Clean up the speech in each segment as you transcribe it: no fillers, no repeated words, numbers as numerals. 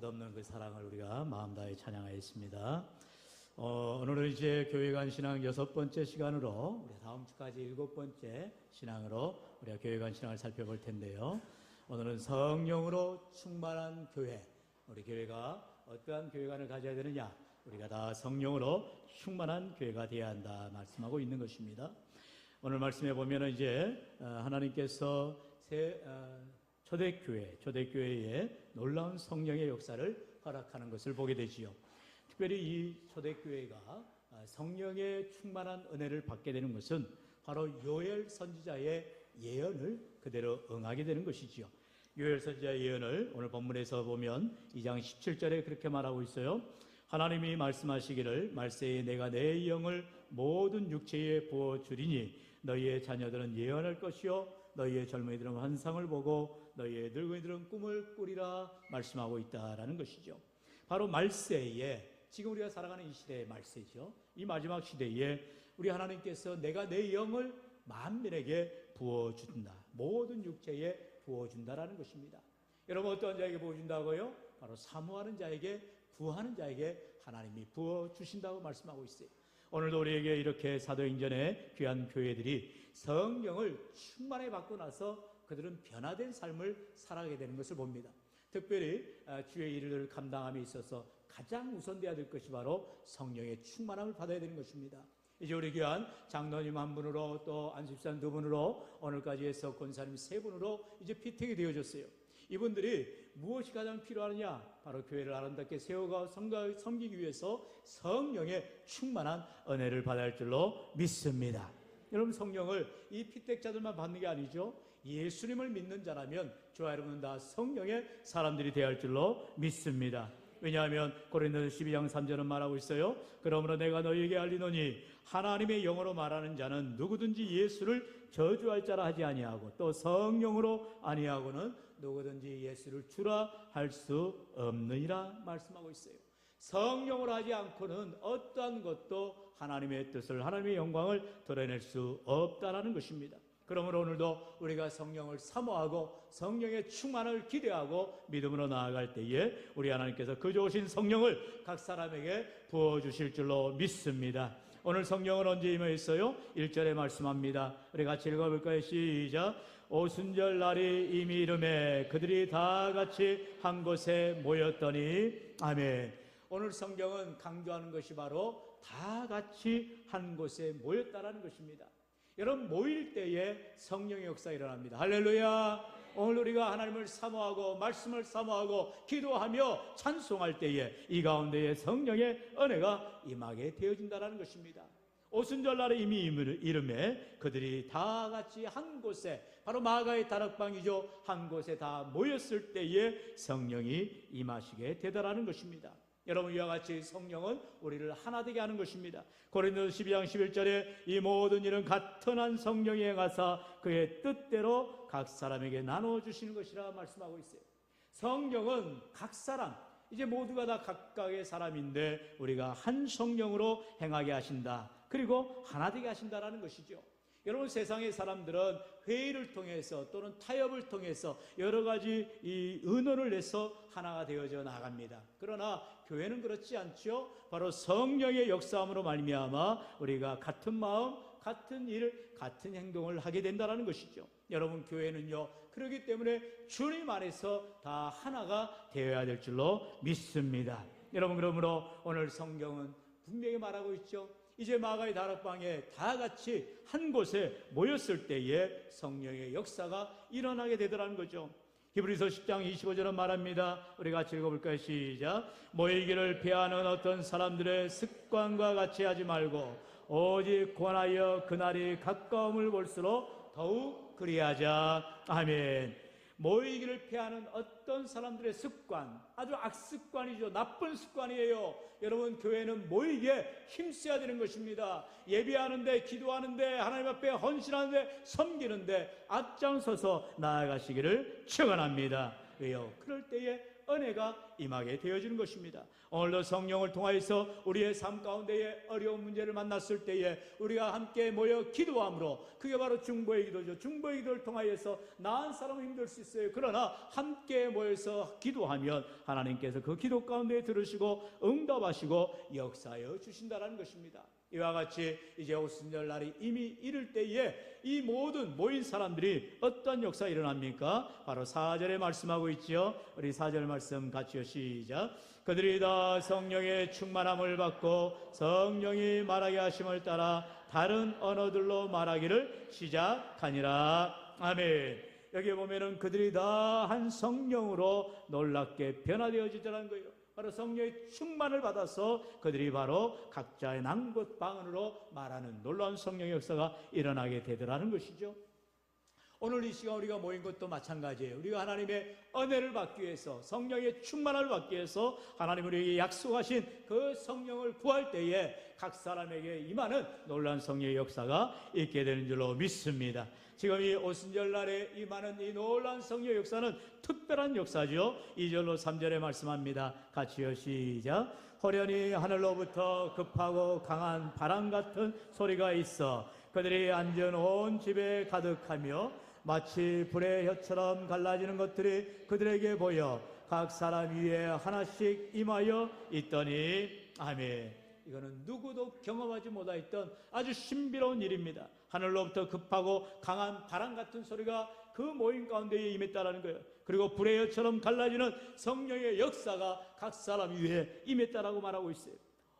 끝없는 그 사랑을 우리가 마음 다해 찬양하였습니다. 오늘은 이제 교회관 신앙 6번째 시간으로 우리 다음 주까지 7번째 신앙으로 우리가 교회관 신앙을 살펴볼 텐데요. 오늘은 성령으로 충만한 교회, 우리 교회가 어떠한 교회관을 가져야 되느냐, 우리가 다 성령으로 충만한 교회가 되어야 한다 말씀하고 있는 것입니다. 오늘 말씀해 보면은 이제 하나님께서 초대교회에 놀라운 성령의 역사를 허락하는 것을 보게 되지요. 특별히 이 초대교회가 성령의 충만한 은혜를 받게 되는 것은 바로 요엘 선지자의 예언을 그대로 응하게 되는 것이지요. 요엘 선지자의 예언을 오늘 본문에서 보면 2장 17절에 그렇게 말하고 있어요. 하나님이 말씀하시기를 말세에 내가 내 영을 모든 육체에 부어주리니 너희의 자녀들은 예언할 것이요 너희의 젊은이들은 환상을 보고 너희의 늙은이들은 꿈을 꾸리라 말씀하고 있다라는 것이죠. 바로 말세에, 지금 우리가 살아가는 이 시대의 말세죠. 이 마지막 시대에 우리 하나님께서 내가 내 영을 만민에게 부어준다, 모든 육체에 부어준다라는 것입니다. 여러분, 어떤 자에게 부어준다고요? 바로 사모하는 자에게, 구하는 자에게 하나님이 부어주신다고 말씀하고 있어요. 오늘도 우리에게 이렇게 사도행전의 귀한 교회들이 성령을 충만히 받고 나서 그들은 변화된 삶을 살아가게 되는 것을 봅니다. 특별히 주의 일을 감당함에 있어서 가장 우선되어야 될 것이 바로 성령의 충만함을 받아야 되는 것입니다. 이제 우리 귀한 장로님 한 분으로 또 안수집사님 2분으로 오늘까지 해서 권사님 3분으로 이제 피택이 되어졌어요. 이분들이 무엇이 가장 필요하느냐? 바로 교회를 아름답게 세워가 섬기기 위해서 성령의 충만한 은혜를 받아야 할 줄로 믿습니다. 여러분, 성령을 이 피택자들만 받는 게 아니죠. 예수님을 믿는 자라면 저와 여러분은 다 성령의 사람들이 되어야 할 줄로 믿습니다. 왜냐하면 고린도서 12장 3절은 말하고 있어요. 그러므로 내가 너희에게 알리노니 하나님의 영으로 말하는 자는 누구든지 예수를 저주할 자라 하지 아니하고 또 성령으로 아니하고는 누구든지 예수를 주라 할 수 없느니라 말씀하고 있어요. 성령으로 하지 않고는 어떠한 것도 하나님의 뜻을, 하나님의 영광을 드러낼 수 없다라는 것입니다. 그러므로 오늘도 우리가 성령을 사모하고 성령의 충만을 기대하고 믿음으로 나아갈 때에 우리 하나님께서 그 좋으신 성령을 각 사람에게 부어주실 줄로 믿습니다. 오늘 성령은 언제 임하였어요? 1절에 말씀합니다. 우리 같이 읽어볼까요? 시작. 오순절 날이 이미 이름에 그들이 다 같이 한 곳에 모였더니. 아멘. 오늘 성경은 강조하는 것이 바로 다 같이 한 곳에 모였다라는 것입니다. 여러분, 모일 때에 성령의 역사가 일어납니다. 할렐루야. 오늘 우리가 하나님을 사모하고 말씀을 사모하고 기도하며 찬송할 때에 이 가운데에 성령의 은혜가 임하게 되어진다는 것입니다. 오순절 날에 이미 이름에 그들이 다 같이 한 곳에, 바로 마가의 다락방이죠, 한 곳에 다 모였을 때에 성령이 임하시게 되더라는 것입니다. 여러분, 이와 같이 성령은 우리를 하나 되게 하는 것입니다. 고린도서 12장 11절에 이 모든 일은 같은 한 성령이 행하사 그의 뜻대로 각 사람에게 나눠주시는 것이라 말씀하고 있어요. 성령은 각 사람, 이제 모두가 다 각각의 사람인데 우리가 한 성령으로 행하게 하신다, 그리고 하나 되게 하신다라는 것이죠. 여러분, 세상의 사람들은 회의를 통해서 또는 타협을 통해서 여러 가지 이 의논을 내서 하나가 되어져 나갑니다. 그러나 교회는 그렇지 않죠. 바로 성령의 역사함으로 말미암아 우리가 같은 마음, 같은 일, 같은 행동을 하게 된다는 것이죠. 여러분, 교회는요, 그렇기 때문에 주님 안에서 다 하나가 되어야 될 줄로 믿습니다. 여러분, 그러므로 오늘 성경은 분명히 말하고 있죠. 이제 마가의 다락방에 다 같이 한 곳에 모였을 때에 성령의 역사가 일어나게 되더라는 거죠. 히브리서 10장 25절은 말합니다. 우리 같이 읽어볼까요? 시작. 모이기를 피하는 어떤 사람들의 습관과 같이 하지 말고 오직 권하여 그날이 가까움을 볼수록 더욱 그리하자. 아멘. 모이기를 피하는 어떤 사람들의 습관, 아주 악습관이죠. 나쁜 습관이에요. 여러분, 교회는 모이기에 힘써야 되는 것입니다. 예배하는데, 기도하는데, 하나님 앞에 헌신하는데, 섬기는데 앞장서서 나아가시기를 축원합니다. 왜요? 그럴 때에 은혜가 임하게 되어지는 것입니다. 오늘도 성령을 통하여서 우리의 삶 가운데에 어려운 문제를 만났을 때에 우리가 함께 모여 기도함으로, 그게 바로 중보의 기도죠. 중보의 기도를 통하여서 나은 사람은 힘들 수 있어요. 그러나 함께 모여서 기도하면 하나님께서 그 기도 가운데 들으시고 응답하시고 역사하여 주신다는 것입니다. 이와 같이 이제 오순절 날이 이미 이를 때에 이 모든 모인 사람들이 어떤 역사가 일어납니까? 바로 4절에 말씀하고 있죠. 우리 4절 말씀 같이요. 시작. 그들이 다 성령의 충만함을 받고 성령이 말하게 하심을 따라 다른 언어들로 말하기를 시작하니라. 아멘. 여기 보면은 그들이 다 한 성령으로 놀랍게 변화되어지더라는 거예요. 바로 성령의 충만을 받아서 그들이 바로 각자의 난곳 방언으로 말하는 놀라운 성령의 역사가 일어나게 되더라는 것이죠. 오늘 이 시간 우리가 모인 것도 마찬가지예요. 우리가 하나님의 은혜를 받기 위해서, 성령의 충만을 받기 위해서 하나님 우리에게 약속하신 그 성령을 구할 때에 각 사람에게 임하는 놀라운 성령의 역사가 있게 되는 줄로 믿습니다. 지금 이 오순절 날에 임하는 이 놀라운 성령의 역사는 특별한 역사죠. 2절로 3절에 말씀합니다. 같이요. 시작. 호련히 하늘로부터 급하고 강한 바람 같은 소리가 있어 그들이 앉은 온 집에 가득하며 마치 불의 혀처럼 갈라지는 것들이 그들에게 보여 각 사람 위에 하나씩 임하여 있더니. 아멘. 이거는 누구도 경험하지 못했던 아주 신비로운 일입니다. 하늘로부터 급하고 강한 바람 같은 소리가 그 모임 가운데에 임했다라는 거예요. 그리고 불의 혀처럼 갈라지는 성령의 역사가 각 사람 위에 임했다라고 말하고 있어요.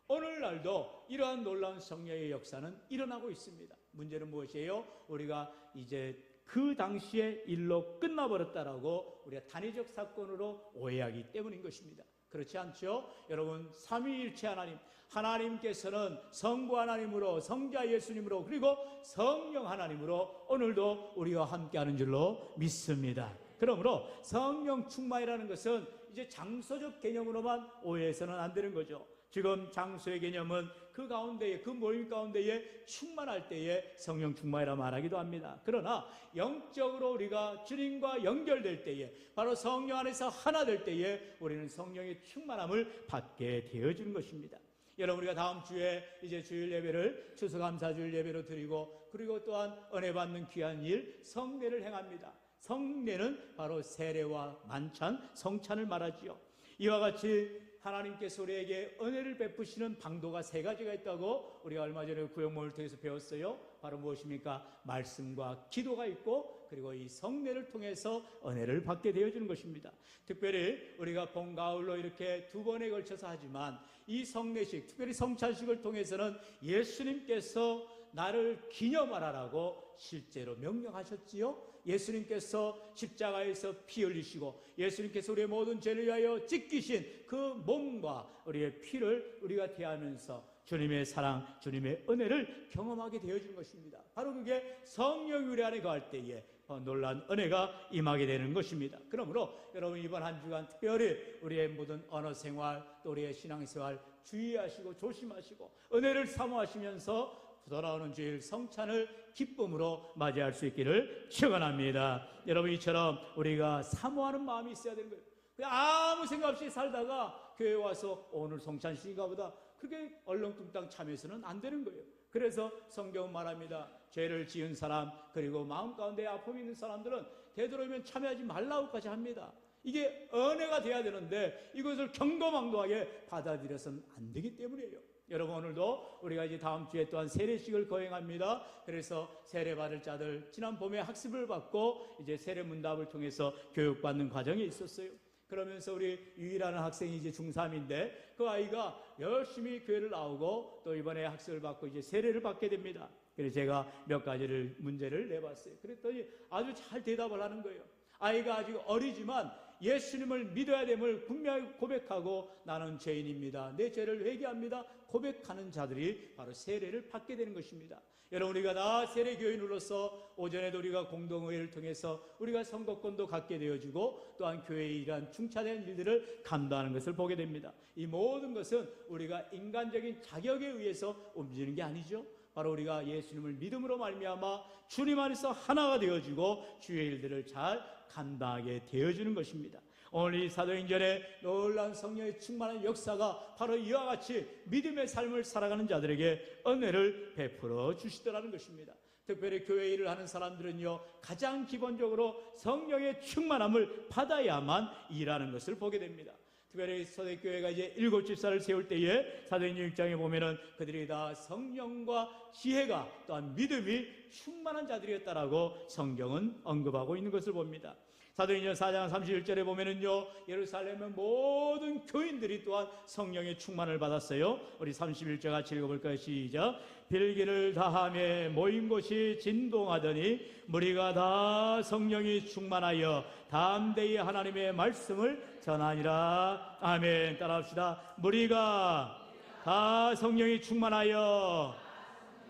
오늘날도 이러한 놀라운 성령의 역사는 일어나고 있습니다. 문제는 무엇이에요? 우리가 이제 그 당시의 일로 끝나버렸다라고 우리가 단위적 사건으로 오해하기 때문인 것입니다. 그렇지 않죠? 여러분, 삼위일체 하나님, 하나님께서는 성부 하나님으로, 성자 예수님으로, 그리고 성령 하나님으로 오늘도 우리와 함께하는 줄로 믿습니다. 그러므로 성령 충만이라는 것은 이제 장소적 개념으로만 오해해서는 안 되는 거죠. 지금 장소의 개념은 그 가운데에, 그 모임 가운데에 충만할 때에 성령 충만이라 말하기도 합니다. 그러나 영적으로 우리가 주님과 연결될 때에, 바로 성령 안에서 하나 될 때에 우리는 성령의 충만함을 받게 되어지는 것입니다. 여러분, 우리가 다음 주에 이제 주일 예배를 추수감사주일 예배로 드리고, 그리고 또한 은혜 받는 귀한 일 성례를 행합니다. 성례는 바로 세례와 만찬, 성찬을 말하지요. 이와 같이 하나님께서 우리에게 은혜를 베푸시는 방도가 세 가지가 있다고 우리가 얼마 전에 구역모를 통해서 배웠어요. 바로 무엇입니까? 말씀과 기도가 있고, 그리고 이 성례를 통해서 은혜를 받게 되어지는 것입니다. 특별히 우리가 봄, 가을로 이렇게 두 번에 걸쳐서 하지만 이 성례식, 특별히 성찬식을 통해서는 예수님께서 나를 기념하라라고 실제로 명령하셨지요. 예수님께서 십자가에서 피 흘리시고 예수님께서 우리의 모든 죄를 위하여 찢기신 그 몸과 우리의 피를 우리가 대하면서 주님의 사랑, 주님의 은혜를 경험하게 되어진 것입니다. 바로 그게 성령이 우리 안에 거할 때에 놀라운 은혜가 임하게 되는 것입니다. 그러므로 여러분, 이번 한 주간 특별히 우리의 모든 언어 생활, 또 우리의 신앙생활 주의하시고 조심하시고 은혜를 사모하시면서 돌아오는 주일 성찬을 기쁨으로 맞이할 수 있기를 축원합니다. 여러분, 이처럼 우리가 사모하는 마음이 있어야 되는 거예요. 그냥 아무 생각 없이 살다가 교회 와서 오늘 성찬식인가 보다, 그게 얼렁뚱땅 참여해서는 안 되는 거예요. 그래서 성경은 말합니다. 죄를 지은 사람, 그리고 마음 가운데 아픔이 있는 사람들은 되도록이면 참여하지 말라고까지 합니다. 이게 은혜가 돼야 되는데 이것을 경거망동하게 받아들여서는 안 되기 때문이에요. 여러분, 오늘도 우리가 이제 다음 주에 또한 세례식을 거행합니다. 그래서 세례 받을 자들, 지난 봄에 학습을 받고 이제 세례 문답을 통해서 교육받는 과정이 있었어요. 그러면서 우리 유일하는 학생이 이제 중3인데 그 아이가 열심히 교회를 나오고 또 이번에 학습을 받고 이제 세례를 받게 됩니다. 그래서 제가 몇 가지를 문제를 내봤어요. 그랬더니 아주 잘 대답을 하는 거예요. 아이가 아직 어리지만 예수님을 믿어야 됨을 분명히 고백하고 나는 죄인입니다, 내 죄를 회개합니다 고백하는 자들이 바로 세례를 받게 되는 것입니다. 여러분, 우리가 다 세례교인으로서 오전에도 우리가 공동의회를 통해서 우리가 선거권도 갖게 되어지고 또한 교회의 이러한 중차대한 일들을 감당하는 것을 보게 됩니다. 이 모든 것은 우리가 인간적인 자격에 의해서 움직이는 게 아니죠. 바로 우리가 예수님을 믿음으로 말미암아 주님 안에서 하나가 되어지고 주의 일들을 잘 감당하게 되어지는 것입니다. 오늘 이 사도행전의 놀라운 성령의 충만한 역사가 바로 이와 같이 믿음의 삶을 살아가는 자들에게 은혜를 베풀어 주시더라는 것입니다. 특별히 교회 일을 하는 사람들은요, 가장 기본적으로 성령의 충만함을 받아야만 일하는 것을 보게 됩니다. 특별히 초대교회가 이제 7 집사를 세울 때에 사도행전 6장에 보면은 그들이 다 성령과 지혜가 또한 믿음이 충만한 자들이었다라고 성경은 언급하고 있는 것을 봅니다. 사도행전 4장 31절에 보면은요, 예루살렘의 모든 교인들이 또한 성령의 충만을 받았어요. 우리 31절 같이 읽어볼까요? 시작. 빌기를 다하며 모인 곳이 진동하더니 무리가 다 성령이 충만하여 담대히 하나님의 말씀을 전하니라. 아멘. 따라합시다. 무리가 다 성령이 충만하여.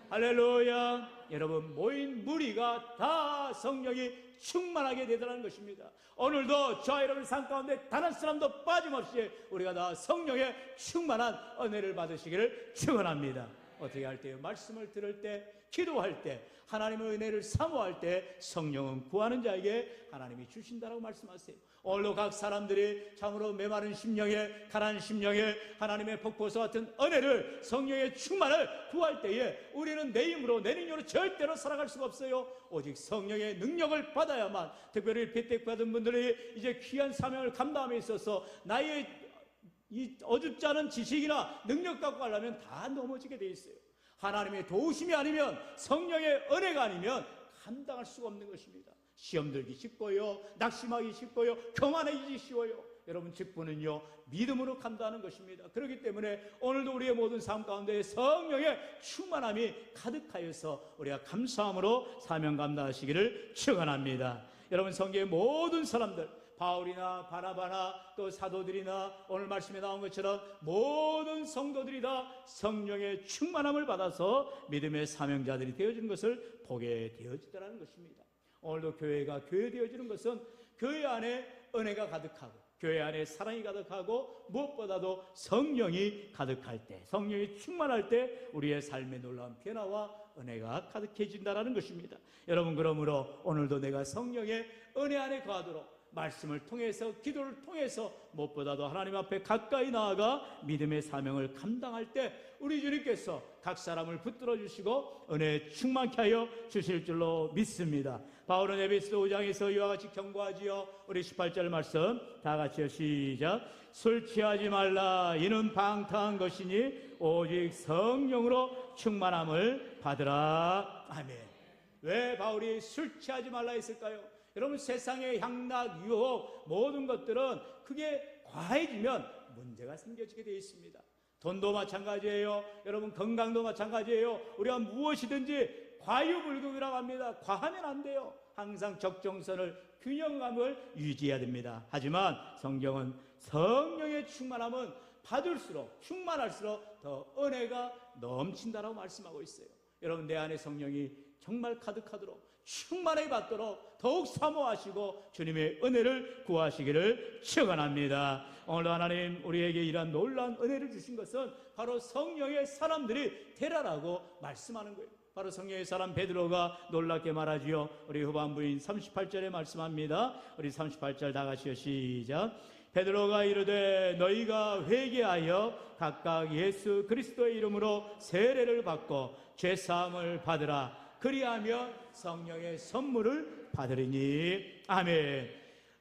할렐루야. 여러분, 모인 무리가 다 성령이 충만하게 되더라는 것입니다. 오늘도 저와 여러분 삶 가운데 단 한 사람도 빠짐없이 우리가 다 성령의 충만한 은혜를 받으시기를 축원합니다. 어떻게 할 때요? 말씀을 들을 때, 기도할 때, 하나님의 은혜를 사모할 때 성령은 구하는 자에게 하나님이 주신다라고 말씀하세요. 오늘도 각 사람들이 참으로 메마른 심령에, 가난한 심령에 하나님의 폭포수 같은 은혜를, 성령의 충만을 구할 때에 우리는 내 힘으로, 내 능력으로 절대로 살아갈 수가 없어요. 오직 성령의 능력을 받아야만, 특별히 혜택받은 분들이 이제 귀한 사명을 감당함에 있어서 나의 이 어줍지 않은 지식이나 능력 갖고 가려면 다 넘어지게 돼 있어요. 하나님의 도우심이 아니면, 성령의 은혜가 아니면 감당할 수가 없는 것입니다. 시험 들기 쉽고요, 낙심하기 쉽고요, 교만해지기 쉬워요. 여러분, 직분은요 믿음으로 감당하는 것입니다. 그렇기 때문에 오늘도 우리의 모든 삶 가운데 성령의 충만함이 가득하여서 우리가 감사함으로 사명 감당하시기를 축원합니다. 여러분, 성경의 모든 사람들, 바울이나 바나바나 또 사도들이나 오늘 말씀에 나온 것처럼 모든 성도들이 다 성령의 충만함을 받아서 믿음의 사명자들이 되어지는 것을 보게 되어지더라는 것입니다. 오늘도 교회가 교회되어지는 것은 교회 안에 은혜가 가득하고 교회 안에 사랑이 가득하고 무엇보다도 성령이 가득할 때, 성령이 충만할 때 우리의 삶의 놀라운 변화와 은혜가 가득해진다는 것입니다. 여러분, 그러므로 오늘도 내가 성령의 은혜 안에 거하도록 말씀을 통해서, 기도를 통해서 무엇보다도 하나님 앞에 가까이 나아가 믿음의 사명을 감당할 때 우리 주님께서 각 사람을 붙들어 주시고 은혜 충만케 하여 주실 줄로 믿습니다. 바울은 에베소 5장에서 이와 같이 경고하지요. 우리 18절 말씀 다 같이요. 시작. 술 취하지 말라. 이는 방탕한 것이니 오직 성령으로 충만함을 받으라. 아멘. 왜 바울이 술 취하지 말라 했을까요? 여러분, 세상의 향락, 유혹, 모든 것들은 그게 과해지면 문제가 생겨지게 되어 있습니다. 돈도 마찬가지예요. 여러분, 건강도 마찬가지예요. 우리가 무엇이든지 과유불급이라고 합니다. 과하면 안 돼요. 항상 적정선을, 균형감을 유지해야 됩니다. 하지만 성경은 성령의 충만함은 받을수록, 충만할수록 더 은혜가 넘친다라고 말씀하고 있어요. 여러분, 내 안에 성령이 정말 가득하도록, 충만하게 받도록 더욱 사모하시고 주님의 은혜를 구하시기를 축원합니다. 오늘 하나님 우리에게 이러한 놀라운 은혜를 주신 것은 바로 성령의 사람들이 되라라고 말씀하는 거예요. 바로 성령의 사람 베드로가 놀랍게 말하지요. 우리 후반부인 38절에 말씀합니다. 우리 38절 다 같이요. 시작. 베드로가 이르되 너희가 회개하여 각각 예수 그리스도의 이름으로 세례를 받고 죄사함을 받으라. 그리하면 성령의 선물을 받으리니. 아멘.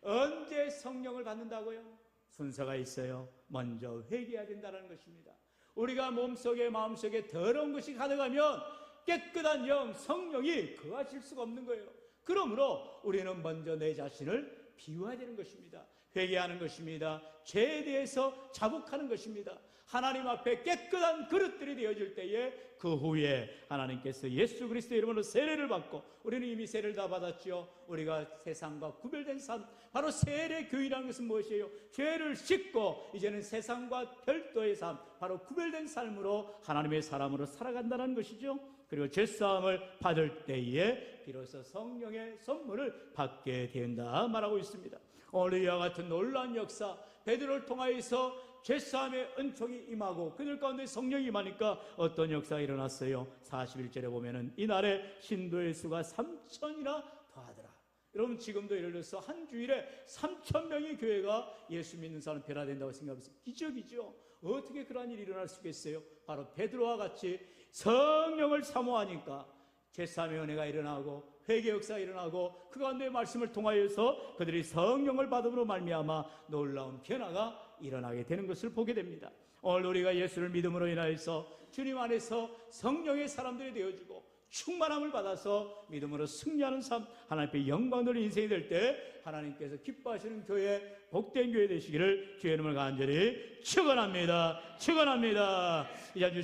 언제 성령을 받는다고요? 순서가 있어요. 먼저 회개해야 된다는 것입니다. 우리가 몸속에 마음속에 더러운 것이 가득하면 깨끗한 영, 성령이 거하실 수가 없는 거예요. 그러므로 우리는 먼저 내 자신을 비워야 되는 것입니다. 회개하는 것입니다. 죄에 대해서 자복하는 것입니다. 하나님 앞에 깨끗한 그릇들이 되어질 때에 그 후에 하나님께서 예수 그리스도의 이름으로 세례를 받고, 우리는 이미 세례를 다 받았죠. 우리가 세상과 구별된 삶, 바로 세례 교회라는 것은 무엇이에요? 죄를 씻고 이제는 세상과 별도의 삶, 바로 구별된 삶으로 하나님의 사람으로 살아간다는 것이죠. 그리고 죄사함을 받을 때에 비로소 성령의 선물을 받게 된다 말하고 있습니다. 오늘 이와 같은 놀라운 역사, 베드로를 통하여서 죄사함의 은총이 임하고 그들 가운데 성령이 임하니까 어떤 역사가 일어났어요? 41절에 보면은 이날에 신도의 수가 3,000이나 더하더라. 여러분 지금도 예를 들어서 한 주일에 3,000명의 교회가 예수 믿는 사람 변화된다고 생각하면 기적이죠. 어떻게 그런 일이 일어날 수 있겠어요? 바로 베드로와 같이 성령을 사모하니까 제3의 은혜가 일어나고 회개 역사가 일어나고 그 가운데 말씀을 통하여서 그들이 성령을 받음으로 말미암아 놀라운 변화가 일어나게 되는 것을 보게 됩니다. 오늘 우리가 예수를 믿음으로 인하여서 주님 안에서 성령의 사람들이 되어지고 충만함을 받아서 믿음으로 승리하는 삶, 하나님 앞에 영광 돌리는 인생이 될 때 하나님께서 기뻐하시는 교회, 복된 교회 되시기를 주의 이름을 간절히 축원합니다. 축원합니다. 이제